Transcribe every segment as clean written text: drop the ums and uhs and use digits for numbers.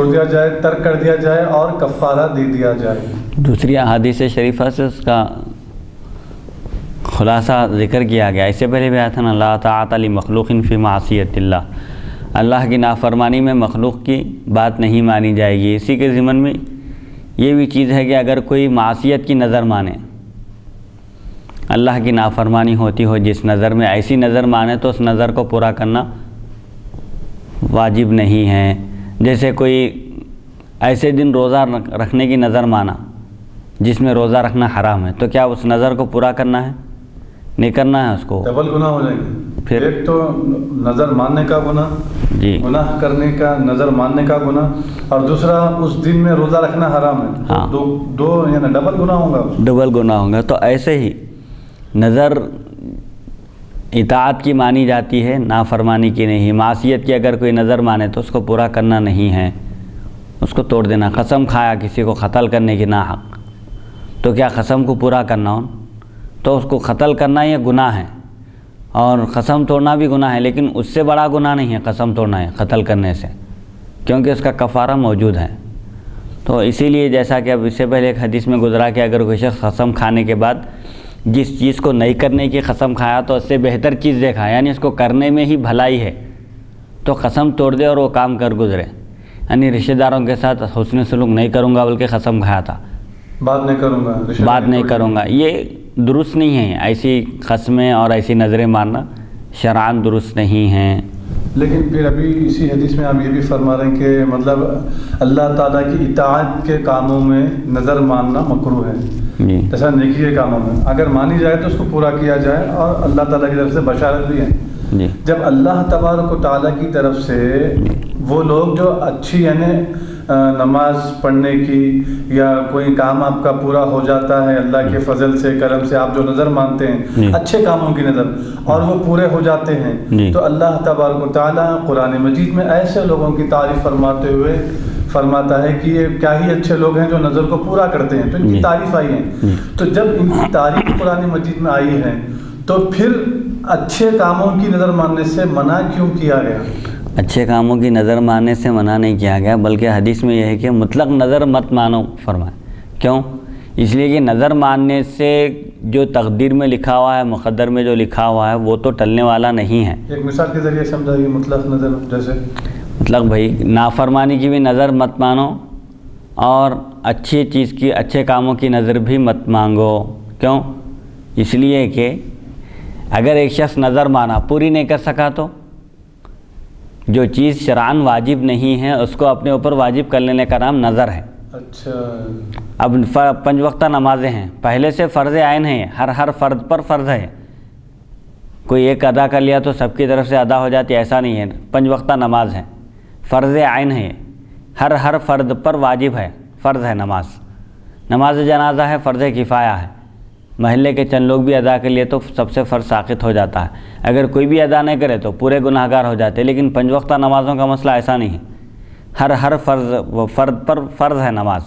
چھوڑ دیا جائے، ترک کر دیا جائے اور کفارہ دے دیا جائے۔ دوسری احادیث شریفہ سے اس کا خلاصہ ذکر کیا گیا۔ اس سے پہلے بھی آیا تھا نا، لا طاعۃ لمخلوق فی معصیۃ اللہ، اللہ کی نافرمانی میں مخلوق کی بات نہیں مانی جائے گی۔ اسی کے ضمن میں یہ بھی چیز ہے کہ اگر کوئی معصیت کی نظر مانے، اللہ کی نافرمانی ہوتی ہو جس نظر میں، ایسی نظر مانے تو اس نظر کو پورا کرنا واجب نہیں ہے۔ جیسے کوئی ایسے دن روزہ رکھنے کی نظر مانا جس میں روزہ رکھنا حرام ہے، تو کیا اس نظر کو پورا کرنا ہے؟ نہیں کرنا ہے، اس کو ڈبل گناہ ہو جائیں گے۔ پھر ایک تو نظر ماننے کا گناہ، جی گناہ کرنے کا، نظر ماننے کا گناہ، اور دوسرا اس دن میں روزہ رکھنا حرام ہے۔ ہاں، دو یعنی ڈبل گناہ ہوگا، ڈبل گناہ ہوگا۔ تو ایسے ہی نظر اطاعت کی مانی جاتی ہے، نافرمانی کی نہیں۔ معصیت کی اگر کوئی نظر مانے تو اس کو پورا کرنا نہیں ہے، اس کو توڑ دینا۔ قسم کھایا کسی کو قتل کرنے کی ناحق، تو کیا قسم کو پورا کرنا ہو؟ تو اس کو قتل کرنا یہ گناہ ہے، اور قسم توڑنا بھی گناہ ہے، لیکن اس سے بڑا گناہ نہیں ہے قسم توڑنا ہے قتل کرنے سے، کیونکہ اس کا کفارہ موجود ہے۔ تو اسی لیے جیسا کہ اب اس سے پہلے ایک حدیث میں گزرا کہ اگر کوئی شخص قسم کھانے کے بعد جس چیز کو نہیں کرنے کی قسم کھایا تو اس سے بہتر چیز دیکھا، یعنی اس کو کرنے میں ہی بھلائی ہے، تو قسم توڑ دے اور وہ کام کر گزرے۔ یعنی رشتہ داروں کے ساتھ حسن سلوک نہیں کروں گا بلکہ قسم کھایا تھا، بات نہیں کروں گا، بات نہیں کروں گا، یہ درست نہیں ہے۔ ایسی قسمیں اور ایسی نظریں ماننا شرعاً درست نہیں ہیں۔ لیکن پھر ابھی اسی حدیث میں آپ یہ بھی فرما رہے ہیں کہ مطلب اللہ تعالیٰ کی اطاعت کے کاموں میں نظر ماننا مکروہ ہے، جی جیسا نیکی کے کاموں میں اگر مانی جائے تو اس کو پورا کیا جائے، اور اللہ تعالیٰ کی طرف سے بشارت بھی ہے۔ جی جب اللہ تبارک و تعالیٰ کی طرف سے وہ لوگ جو اچھی یعنی نماز پڑھنے کی یا کوئی کام آپ کا پورا ہو جاتا ہے اللہ کے فضل سے کرم سے، آپ جو نظر مانتے ہیں اچھے کاموں کی نظر، اور وہ پورے ہو جاتے ہیں، تو اللہ تبارک و تعالیٰ قرآن مجید میں ایسے لوگوں کی تعریف فرماتے ہوئے فرماتا ہے کہ یہ کیا ہی اچھے لوگ ہیں جو نظر کو پورا کرتے ہیں، تو ان کی تعریف آئی ہے۔ تو جب ان کی تعریف قرآن مجید میں آئی ہے تو پھر اچھے کاموں کی نظر ماننے سے منع کیوں کیا گیا؟ اچھے کاموں کی نظر ماننے سے منع نہیں کیا گیا، بلکہ حدیث میں یہ ہے کہ مطلق نظر مت مانو فرمائے۔ کیوں؟ اس لیے کہ نظر ماننے سے جو تقدیر میں لکھا ہوا ہے، مقدر میں جو لکھا ہوا ہے، وہ تو ٹلنے والا نہیں ہے۔ ایک مثال کے ذریعے سمجھائیے مطلق نظر، جیسے مطلق بھائی نافرمانی کی بھی نظر مت مانو، اور اچھی چیز کی، اچھے کاموں کی نظر بھی مت مانگو۔ کیوں؟ اس لیے کہ اگر ایک شخص نظر مانا پوری نہیں کر سکا تو جو چیز شرعاً واجب نہیں ہے اس کو اپنے اوپر واجب کر لینے کا نام نظر ہے۔ اچھا، اب 5 وقتہ نمازیں ہیں، پہلے سے فرض عین ہیں، ہر فرد پر فرض ہے، کوئی ایک ادا کر لیا تو سب کی طرف سے ادا ہو جاتی، ایسا نہیں ہے۔ 5 وقتہ نماز ہے، فرض عین ہے، ہر فرد پر واجب ہے، فرض ہے نماز۔ نماز جنازہ ہے، فرض کفایہ ہے، محلے کے چند لوگ بھی ادا کر لیے تو سب سے فرض ساقط ہو جاتا ہے، اگر کوئی بھی ادا نہیں کرے تو پورے گناہ گار ہو جاتے۔ لیکن 5 وقتہ نمازوں کا مسئلہ ایسا نہیں ہے، ہر فرد پر فرض ہے نماز،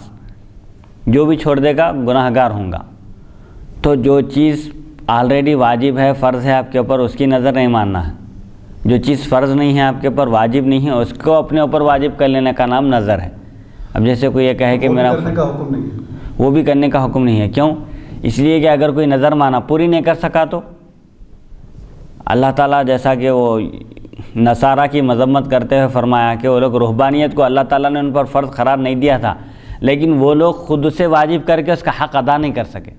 جو بھی چھوڑ دے گا گناہ گار ہوں گا۔ تو جو چیز آلریڈی واجب ہے، فرض ہے آپ کے اوپر، اس کی نظر نہیں ماننا ہے۔ جو چیز فرض نہیں ہے آپ کے اوپر، واجب نہیں ہے، اس کو اپنے اوپر واجب کر لینے کا نام نظر ہے۔ اب جیسے کوئی یہ کہے کہ میرا وہ بھی کرنے کا حکم نہیں ہے، وہ بھی کرنے کا حکم نہیں ہے۔ کیوں؟ اس لیے کہ اگر کوئی نظر مانا پوری نہیں کر سکا تو اللہ تعالیٰ جیسا کہ وہ نصارہ کی مذمت کرتے ہوئے فرمایا کہ وہ لوگ رہبانیت کو اللہ تعالیٰ نے ان پر فرض قرار نہیں دیا تھا، لیکن وہ لوگ خود سے واجب کر کے اس کا حق ادا نہیں کر سکے۔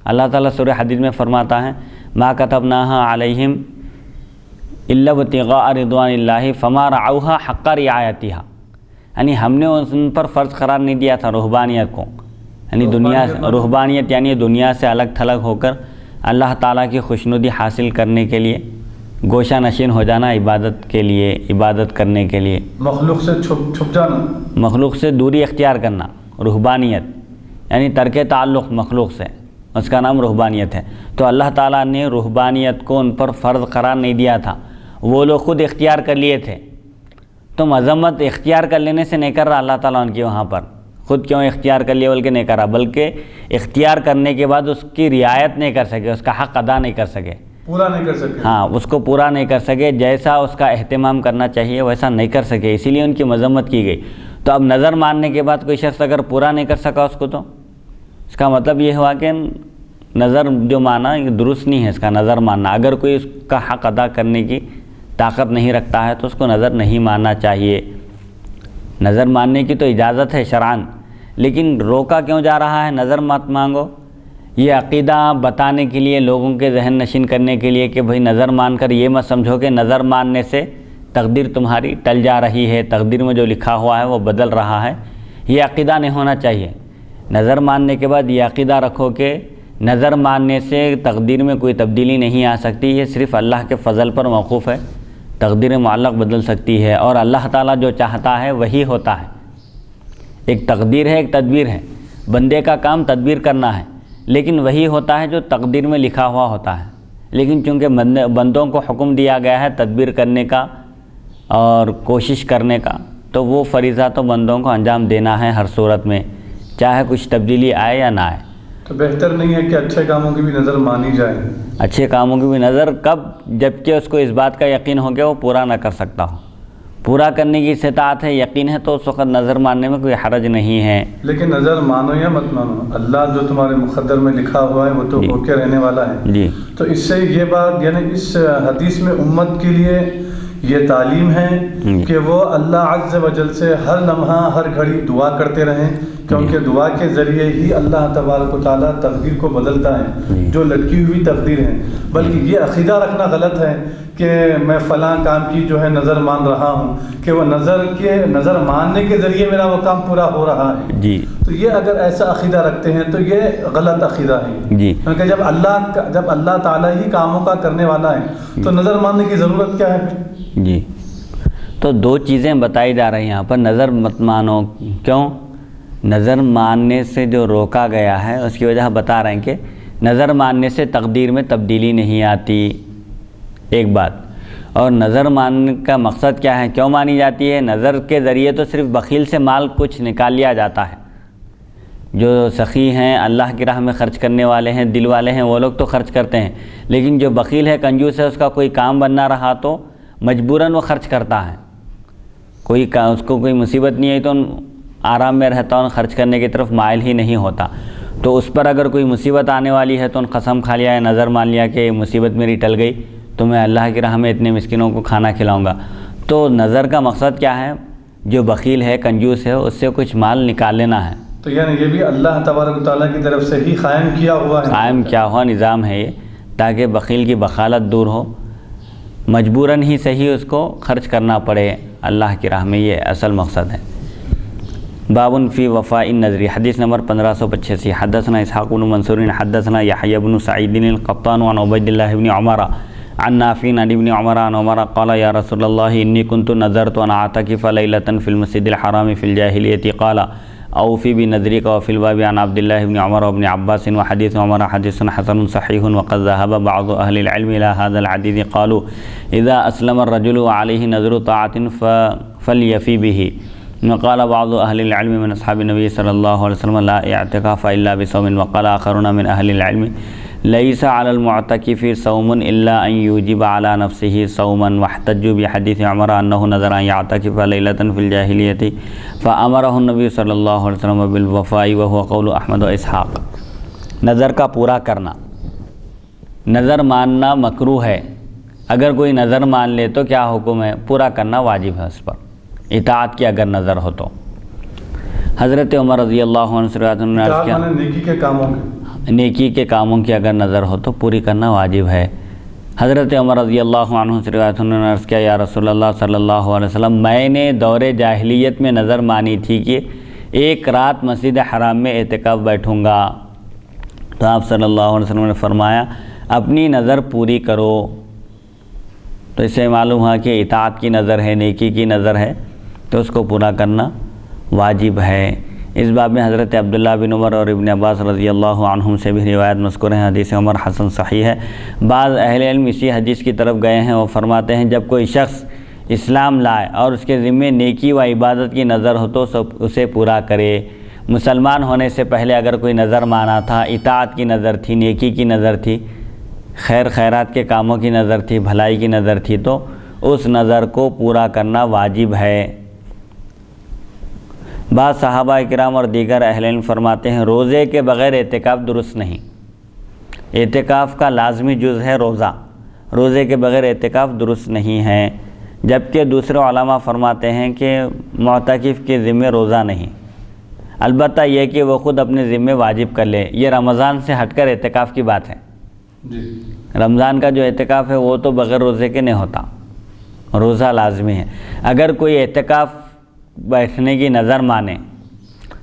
اللہ تعالیٰ سورہ حدید میں فرماتا ہے ما کتبناہا علیہم الا ابتغاء رضوان اللہ فما رعوہا حق رعایتہا، یعنی ہم نے ان پر فرض قرار نہیں دیا تھا رہبانیت کو، یعنی رہبانیت یعنی دنیا سے الگ تھلگ ہو کر اللہ تعالیٰ کی خوشنودی حاصل کرنے کے لیے، گوشہ نشین ہو جانا عبادت کے لیے، عبادت کرنے کے لیے، مخلوق سے چھپ جانا، مخلوق سے دوری اختیار کرنا، رہبانیت یعنی ترک تعلق مخلوق سے، اس کا نام رہبانیت ہے۔ تو اللہ تعالیٰ نے رہبانیت کو ان پر فرض قرار نہیں دیا تھا، وہ لوگ خود اختیار کر لیے تھے۔ تو مذمت اختیار کر لینے سے نہیں کر رہا اللہ تعالیٰ ان کی وہاں پر، خود کیوں اختیار کر لیا بلکہ نہیں کرا، بلکہ اختیار کرنے کے بعد اس کی رعایت نہیں کر سکے، اس کا حق ادا نہیں کر سکے، پورا نہیں کر سکے، ہاں اس کو پورا نہیں کر سکے، جیسا اس کا اہتمام کرنا چاہیے ویسا نہیں کر سکے، اسی لیے ان کی مذمت کی گئی۔ تو اب نظر ماننے کے بعد کوئی شخص اگر پورا نہیں کر سکا اس کو، تو اس کا مطلب یہ ہوا کہ نظر جو مانا یہ درست نہیں ہے اس کا نظر ماننا۔ اگر کوئی اس کا حق ادا کرنے کی طاقت نہیں رکھتا ہے تو اس کو نظر نہیں ماننا چاہیے۔ نظر ماننے کی تو اجازت ہے شرعاً، لیکن روکا کیوں جا رہا ہے نظر مت مانگو؟ یہ عقیدہ بتانے کے لیے، لوگوں کے ذہن نشین کرنے کے لیے کہ بھئی نظر مان کر یہ مت سمجھو کہ نظر ماننے سے تقدیر تمہاری ٹل جا رہی ہے، تقدیر میں جو لکھا ہوا ہے وہ بدل رہا ہے، یہ عقیدہ نہیں ہونا چاہیے۔ نظر ماننے کے بعد یہ عقیدہ رکھو کہ نظر ماننے سے تقدیر میں کوئی تبدیلی نہیں آ سکتی، یہ صرف اللہ کے فضل پر موقوف ہے، تقدیر معلق بدل سکتی ہے اور اللہ تعالیٰ جو چاہتا ہے وہی ہوتا ہے۔ ایک تقدیر ہے، ایک تدبیر ہے، بندے کا کام تدبیر کرنا ہے، لیکن وہی ہوتا ہے جو تقدیر میں لکھا ہوا ہوتا ہے۔ لیکن چونکہ بندوں کو حکم دیا گیا ہے تدبیر کرنے کا اور کوشش کرنے کا، تو وہ فریضہ تو بندوں کو انجام دینا ہے ہر صورت میں، چاہے کچھ تبدیلی آئے یا نہ آئے۔ تو بہتر نہیں ہے کہ اچھے کاموں کی بھی نظر مانی جائے؟ اچھے کاموں کی بھی نظر کب؟ جبکہ اس کو اس بات کا یقین ہو کہ وہ پورا نہ کر سکتا ہو، پورا کرنے کی استطاعت ہے، یقین ہے، تو اس وقت نظر ماننے میں کوئی حرج نہیں ہے۔ لیکن نظر مانو یا مت مانو، اللہ جو تمہارے مقدر میں لکھا ہوا ہے وہ تو ہو کے رہنے والا ہے۔ جی، تو اس سے یہ بات، یعنی اس حدیث میں امت کے لیے یہ تعلیم ہے کہ وہ اللہ عز و جل سے ہر لمحہ ہر گھڑی دعا کرتے رہیں، کیونکہ دعا کے ذریعے ہی اللہ تبارک و تعالیٰ تقدیر کو بدلتا ہے، جو لٹکی ہوئی تقدیر ہے۔ بلکہ یہ عقیدہ رکھنا غلط ہے کہ میں فلاں کام کی جو ہے نظر مان رہا ہوں، کہ وہ نظر ماننے کے ذریعے میرا وہ کام پورا ہو رہا ہے۔ جی، تو یہ اگر ایسا عقیدہ رکھتے ہیں تو یہ غلط عقیدہ ہے۔ جی، کیونکہ جب اللہ تعالیٰ ہی کاموں کا کرنے والا ہے تو نظر ماننے کی ضرورت کیا ہے؟ جی، تو دو چیزیں بتائی جا رہی ہیں یہاں پر، نظر مت مانو کیوں؟ نظر ماننے سے جو روکا گیا ہے اس کی وجہ بتا رہے ہیں کہ نظر ماننے سے تقدیر میں تبدیلی نہیں آتی، ایک بات۔ اور نظر ماننے کا مقصد کیا ہے، کیوں مانی جاتی ہے؟ نظر کے ذریعے تو صرف بخیل سے مال کچھ نکال لیا جاتا ہے، جو سخی ہیں، اللہ کی راہ میں خرچ کرنے والے ہیں، دل والے ہیں، وہ لوگ تو خرچ کرتے ہیں، لیکن جو بخیل ہے، کنجوس ہے، اس کا کوئی کام بن نہ رہا تو مجبوراً وہ خرچ کرتا ہے۔ اس کو کوئی مصیبت نہیں ہے تو آرام میں رہتا ہے، خرچ کرنے کی طرف مائل ہی نہیں ہوتا۔ تو اس پر اگر کوئی مصیبت آنے والی ہے تو قسم کھا لیا ہے، نظر مان لیا کہ یہ مصیبت میری ٹل گئی تو میں اللہ کی راہ میں اتنے مسکینوں کو کھانا کھلاؤں گا۔ تو نظر کا مقصد کیا ہے؟ جو بخیل ہے، کنجوس ہے، اس سے کچھ مال نکال لینا ہے۔ تو یعنی یہ بھی اللہ تبارک و تعالیٰ کی طرف سے ہی قائم کیا ہوا ہے، قائم کیا ہوا نظام ہے یہ، تاکہ بخیل کی بخالت دور ہو، مجبوراً ہی صحیح اس کو خرچ کرنا پڑے اللہ کی راہ میں، یہ اصل مقصد ہے۔ باب فی وفاء النذر، حدیث نمبر 1585، حدثنا اسحاق بن منصور حدثنا یحیی بن سعید القطان عن عبید اللہ بن عمر عن نافع عن ابن عمر عن عمر قال یا رسول اللہ انی كنت نذرت ان اعتکف لیلة فی المسجد الحرام فی الجاہلیۃ قال اوفی بنذرک وفی الباب عن عبد اللہ بن عمر وابن عباس وحدیث عمر حدیث حسن صحیح وقد ذهب بعض اہل العلم الى هذا الحدیث قالوا اذا اسلم الرجل وعليه نذر طاعة فليفي به، وقال بعض اہل العلم من اصحاب النبی صلی اللہ علیہ وسلم لا اعتکاف الا بصوم، وقال آخرون من اہل العلم ليس على المعتكف صوم الا ان يوجب على نفسه صوما، واحتجوا بحديث عمر انه نذر ان يعتكف ليلة في الجاهلية فامره النبي صلی اللہ علیہ وسلم بالوفاء وهو قول احمد و اسحاق۔ نظر کا پورا کرنا، نظر ماننا مکروہ ہے، اگر کوئی نظر مان لے تو کیا حکم ہے؟ پورا کرنا واجب ہے اس پر، اطاعت کی اگر نظر ہو تو۔ حضرت عمر رضی اللہ عنہ سے روایت ہے، نیکی کے کاموں کی اگر نظر ہو تو پوری کرنا واجب ہے۔ حضرت عمر رضی اللہ عنہ سے روایت نے عرض کیا، یا رسول اللہ صلی اللہ علیہ وسلم، میں نے دور جاہلیت میں نظر مانی تھی کہ ایک رات مسجد حرام میں اعتکاف بیٹھوں گا، تو آپ صلی اللہ علیہ وسلم نے فرمایا اپنی نظر پوری کرو۔ تو اس سے معلوم ہوا کہ اطاعت کی نظر ہے، نیکی کی نظر ہے، تو اس کو پورا کرنا واجب ہے۔ اس باب میں حضرت عبداللہ بن عمر اور ابن عباس رضی اللہ عنہم سے بھی روایت مذکور ہیں، حدیث عمر حسن صحیح ہے۔ بعض اہل علم اسی حدیث کی طرف گئے ہیں، وہ فرماتے ہیں جب کوئی شخص اسلام لائے اور اس کے ذمے نیکی و عبادت کی نظر ہو تو اسے پورا کرے۔ مسلمان ہونے سے پہلے اگر کوئی نظر مانا تھا، اطاعت کی نظر تھی، نیکی کی نظر تھی، خیرات کے کاموں کی نظر تھی، بھلائی کی نظر تھی، تو اس نظر کو پورا کرنا واجب ہے۔ بعض صحابہ کرام اور دیگر اہل علم فرماتے ہیں روزے کے بغیر اعتکاف درست نہیں. اعتکاف کا لازمی جز ہے روزہ، روزے کے بغیر اعتکاف درست نہیں ہے. جبکہ دوسرے علماء فرماتے ہیں کہ معتکف کے ذمہ روزہ نہیں، البتہ یہ کہ وہ خود اپنے ذمہ واجب کر لے. یہ رمضان سے ہٹ کر اعتکاف کی بات ہے. رمضان کا جو اعتکاف ہے وہ تو بغیر روزے کے نہیں ہوتا، روزہ لازمی ہے. اگر کوئی اعتکاف بیٹھنے کی نظر مانے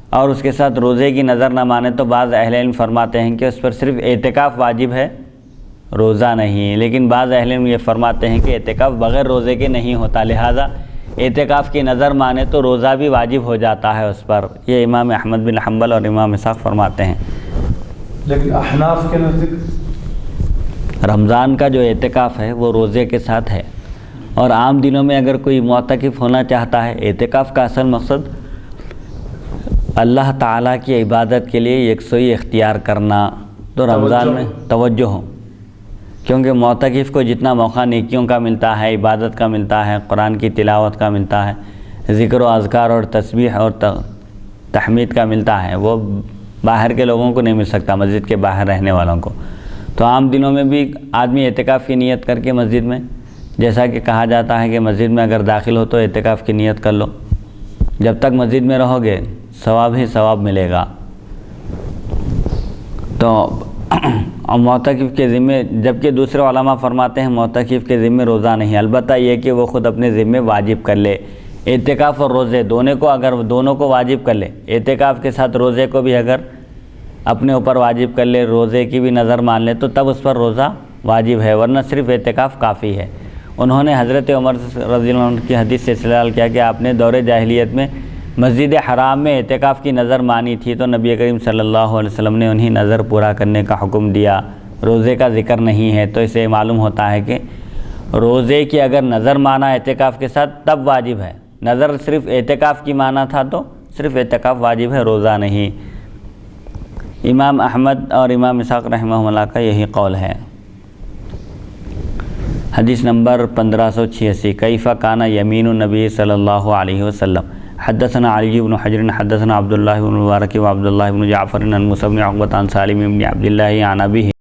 اور اس کے ساتھ روزے کی نظر نہ مانے تو بعض اہل علم فرماتے ہیں کہ اس پر صرف اعتکاف واجب ہے، روزہ نہیں. لیکن بعض اہل علم یہ فرماتے ہیں کہ اعتکاف بغیر روزے کے نہیں ہوتا، لہذا اعتکاف کی نظر مانے تو روزہ بھی واجب ہو جاتا ہے اس پر. یہ امام احمد بن حنبل اور امام اسحاق فرماتے ہیں. لیکن احناف کے نزدیک رمضان کا جو اعتکاف ہے وہ روزے کے ساتھ ہے، اور عام دنوں میں اگر کوئی معتکف ہونا چاہتا ہے، اعتکاف کا اصل مقصد اللہ تعالیٰ کی عبادت کے لیے یکسوئی اختیار کرنا، تو رمضان میں توجہ ہو، کیونکہ معتکف کو جتنا موقع نیکیوں کا ملتا ہے، عبادت کا ملتا ہے، قرآن کی تلاوت کا ملتا ہے، ذکر و اذکار اور تسبیح اور تحمید کا ملتا ہے، وہ باہر کے لوگوں کو نہیں مل سکتا، مسجد کے باہر رہنے والوں کو. تو عام دنوں میں بھی آدمی اعتکاف کی نیت کر کے مسجد میں، جیسا کہ کہا جاتا ہے کہ مسجد میں اگر داخل ہو تو اعتکاف کی نیت کر لو، جب تک مسجد میں رہو گے ثواب ہی ثواب ملے گا. تو معتکف کے ذمے، جبکہ دوسرے علماء فرماتے ہیں معتکف کے ذمے روزہ نہیں، البتہ یہ کہ وہ خود اپنے ذمے واجب کر لے. اعتکاف اور روزے دونوں کو واجب کر لے، اعتکاف کے ساتھ روزے کو بھی اگر اپنے اوپر واجب کر لے، روزے کی بھی نظر مان لے تو تب اس پر روزہ واجب ہے، ورنہ صرف اعتکاف کافی ہے. انہوں نے حضرت عمر رضی اللہ عنہ کی حدیث سے استدلال کیا کہ آپ نے دور جاہلیت میں مسجد حرام میں اعتکاف کی نظر مانی تھی تو نبی کریم صلی اللہ علیہ وسلم نے انہیں نظر پورا کرنے کا حکم دیا، روزے کا ذکر نہیں ہے. تو اسے معلوم ہوتا ہے کہ روزے کی اگر نظر مانا اعتکاف کے ساتھ تب واجب ہے، نظر صرف اعتکاف کی مانا تھا تو صرف اعتکاف واجب ہے، روزہ نہیں. امام احمد اور امام اسحاق رحمہ اللہ کا یہی قول ہے. حدیث نمبر 1586 کیف کان یمین النبی صلی اللہ علیہ وسلم. حدثنا علی بن حجر حدثنا عبداللہ بن مبارک و عبداللہ بن جعفر عن موسیٰ بن عقبۃ عن سالم بن عبداللہ عن ابیہ